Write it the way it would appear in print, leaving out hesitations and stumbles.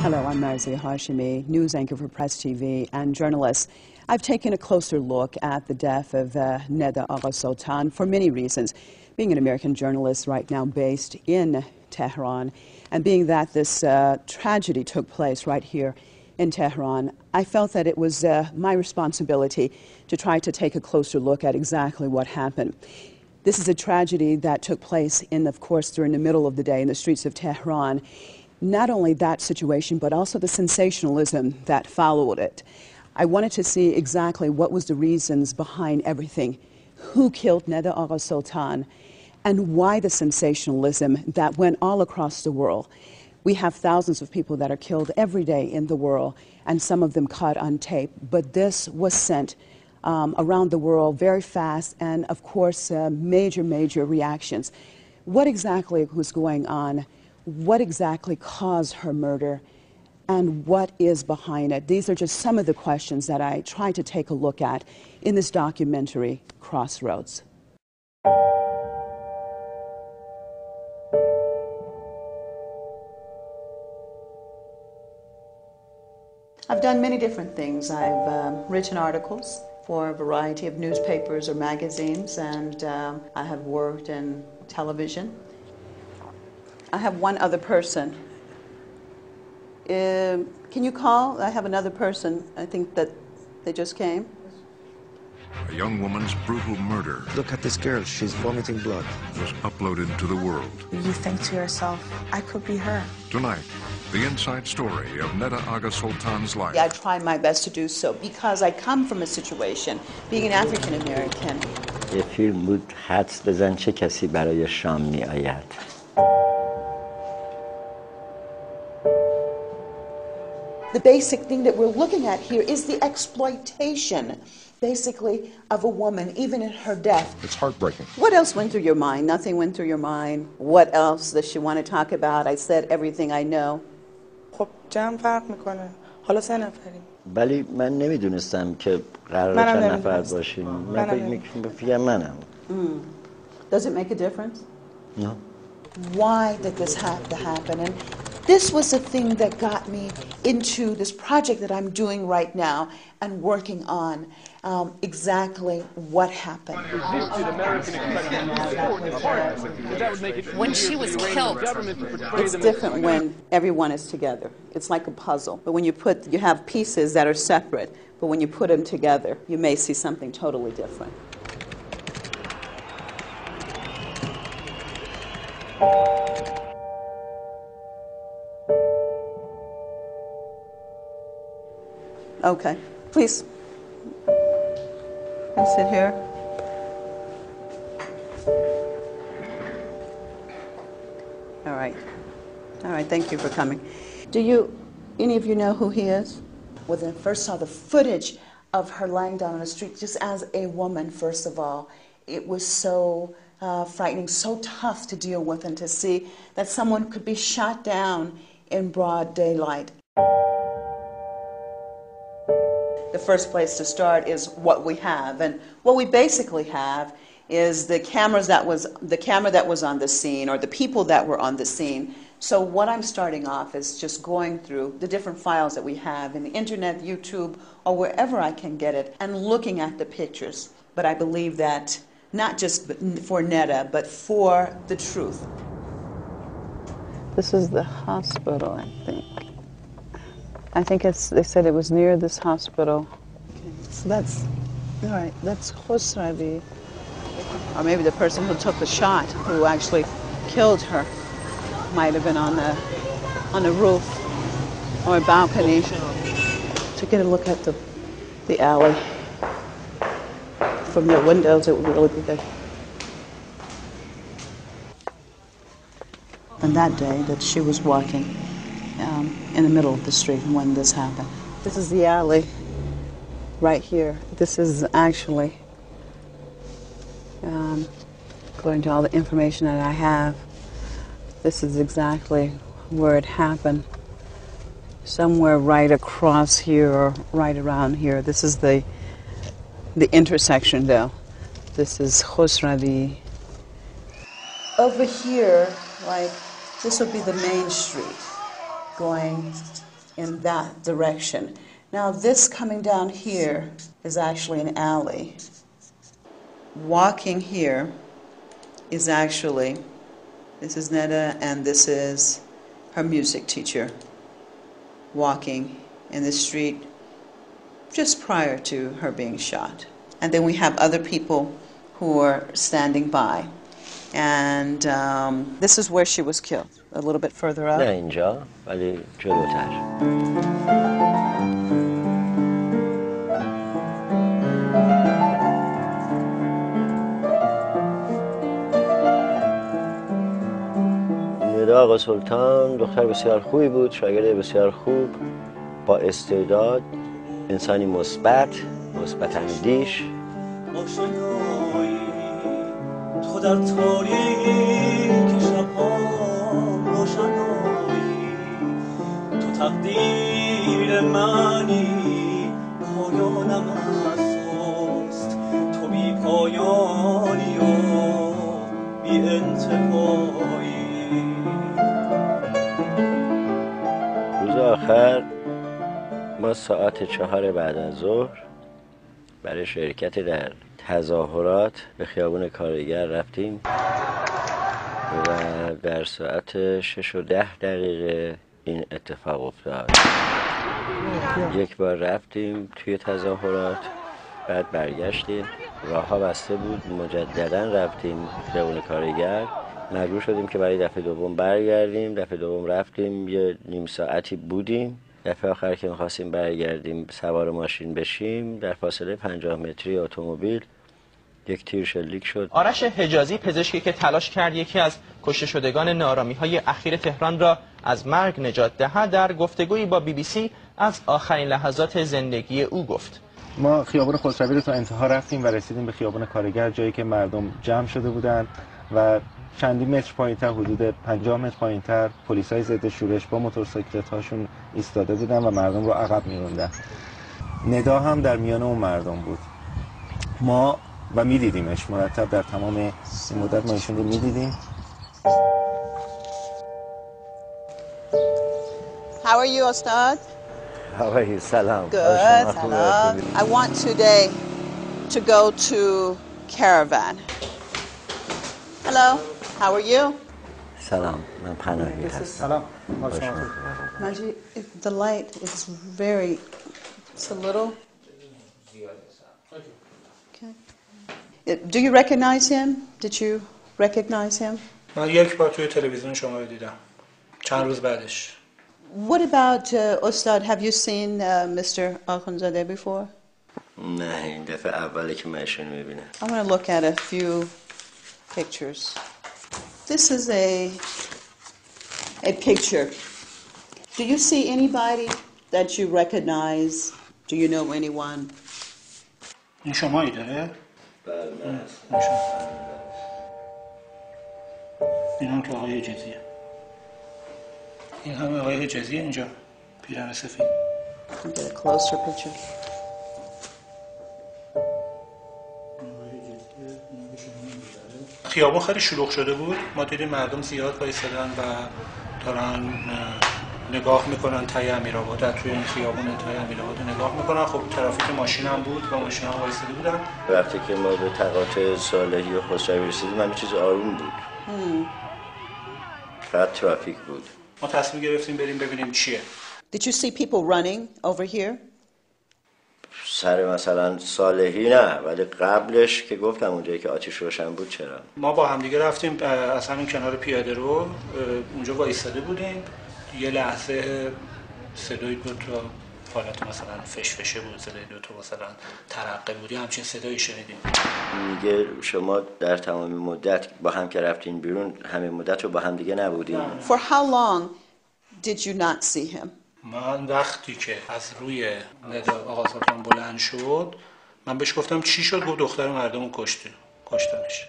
Hello, I'm Basij Hashimi, news anchor for PressTV and journalist. I've taken a closer look at the death of Neda Agha Soltan for many reasons. Being an American journalist right now based in Tehran, and being that this tragedy took place right here in Tehran, I felt that it was my responsibility to try to take a closer look at exactly what happened. This is a tragedy that took place, of course, during the middle of the day in the streets of Tehran. Not only that situation, but also the sensationalism that followed it. I wanted to see exactly what was the reasons behind everything. Who killed Neda Agha Soltan, and why the sensationalism that went all across the world. We have thousands of people that are killed every day in the world, and some of them caught on tape. But this was sent around the world very fast, and of course, major reactions. What exactly was going on? What exactly caused her murder, and what is behind it? These are just some of the questions that I try to take a look at in this documentary, Crossroads. I've done many different things. I've written articles for a variety of newspapers or magazines, and I have worked in television. I have one other person. Can you call? I have another person. I think that they just came. A young woman's brutal murder. Look at this girl. She's vomiting blood. Was uploaded to the world. You think to yourself, I could be her. Tonight, the inside story of Neda Agha Soltan's life. I try my best to do so because I come from a situation, being an African American. یه فیلم بود حدس بزن چه کسی برای شام می آید. The basic thing that we're looking at here is the exploitation, basically, of a woman, even in her death. It's heartbreaking. What else went through your mind? Nothing went through your mind. What else does she want to talk about? I said everything I know. خب جمع فرق میکنه. حالا 3 نفریم. ولی من نمیدونستم که قرار چند نفر باشیم. من فکر منم. Does it make a difference? No. Why did this have to happen? And this was the thing that got me into this project that I'm doing right now and working on exactly what happened. When she was killed. It's different when everyone is together. It's like a puzzle. But when you have pieces that are separate, but when you put them together, you may see something totally different. Okay, please. Can you sit here? All right. All right, thank you for coming. Any of you know who he is? When I first saw the footage of her lying down on the street, just as a woman, first of all, it was so frightening, so tough to deal with, and to see that someone could be shot down in broad daylight. The first place to start is what we have, and what we basically have is the camera that was on the scene, or the people that were on the scene. So what I'm starting off is just going through the different files that we have in the internet, YouTube, or wherever I can get it, and looking at the pictures. But I believe that not just for Neda, but for the truth. This is the hospital, I think. I think they said it was near this hospital. Okay. So that's, all right, that's Khosravi. Or maybe the person who took the shot, who actually killed her, might have been on the roof or a balcony to get a look at the alley. From the windows, it would really be good. And that day that she was walking in the middle of the street when this happened. This is the alley right here. This is actually, according to all the information that I have, this is exactly where it happened. Somewhere right across here or right around here. This is the intersection though. This is Khosravi. Over here, like, this would be the main street going in that direction. Now this coming down here is actually an alley. Walking here is actually, this is Neda and this is her music teacher walking in the street just prior to her being shot. And then we have other people who are standing by. And this is where she was killed, a little bit further up. نه اینجا ولی جلوتر. ندا آقا سلطان دختر بسیار خوبی بود، شاگرد بسیار خوب، با استعداد، انسانی مثبت اندیش. تو در تاریک شب‌ها روشنایی، تو تقدیر منی، پایانم از توست، تو بی پایانی و بی انتهایی. روز آخر ما ساعت 4 بعد از ظهر برای شرکت در تظاهرات به خیابان کارگر رفتیم و در ساعت 6:10 این اتفاق افتاد. یک بار رفتیم توی تظاهرات، بعد برگشتیم، راه ها بسته بود، مجددا رفتیم خیابان کارگر، مجبور شدیم که برای دفعه دوم برگردیم. دفعه دوم رفتیم، یه نیم ساعتی بودیم. دفعه آخر که می‌خواستیم برگردیم سوار ماشین بشیم، در فاصله 50 متری اتومبیل یک تیر شلیک شد. آرش حجازی، پزشکی که تلاش کرد یکی از کشته شدگان نارامی‌های اخیر تهران را از مرگ نجات دهد، در گفتگویی با BBC از آخرین لحظات زندگی او گفت. ما خیابان خسروی رو تا انتها رفتیم و رسیدیم به خیابان کارگر، جایی که مردم جمع شده بودند و چندین متر پایین‌تر، حدود 50 متر پایین‌تر، پلیسای ضد شورش با موتورسیکلت‌هاشون ایستاده بودن و مردم رو عقب می‌راندن. ندا هم در میان اون مردم بود. ما و می‌دیدیمش مرتب در تمام این مدت، ما ایشون رو می‌دیدیم. How are you, Ustad? How are you? سلام. Good. Salam. I want today to go to Caravan. Hello. How are you? سلام. من پناهی هستم. سلام. Majid, the light is very, it's a little. Okay. Do you recognize him? Did you recognize him? من یک بار توی تلویزیون شما رو دیدم. چند روز بعدش. What about Ustad? Have you seen Mr. Akhundzadeh before? نه، این دفعه اولی که من ایشون میبینم. I want to look at a few pictures. This is a picture. Do you see anybody that you recognize? Do you know anyone? این شمایی داره؟ بله. این هم که آقای حجازیه. این هم آقای حجازیه اینجا. پیرهن سفید. I'll get a closer picture. خیابون خیلی شلوغ شده بود. ما دیدیم مردم زیاد وایسادن و دارن نگاه میکنن تای امیرآباد، توی این خیابون تای امیرآباد نگاه میکنن. خب ترافیک ماشین هم بود، با ماشین هم وایساده بودن. وقتی که ما به تقاطع صالحی و خسروی رسیدیم همه چیز آروم بود. فقط ترافیک بود. ما تصمیم گرفتیم بریم ببینیم چیه. Did you see people running over here? سر مثلا صالحی نه، ولی قبلش که گفتم اونجایی که آتش روشن بود چرا. ما با همدیگه رفتیم از همین کنار پیاده رو، اونجا وایساده بودیم. یه لحظه صدای دو تا حالت مثلا فشفشه بود، صدای دو تا مثلا ترقه بود، همچین صدایی شنیدیم. میگه شما در تمام مدت با هم که رفتین بیرون، همین مدت رو با هم دیگه نبودیم. For how long did you not see him? من وقتی که از روی ندا آقا سلطان بلند شد، من بهش گفتم چی شد؟ گفت دختر مردمو کشتنش.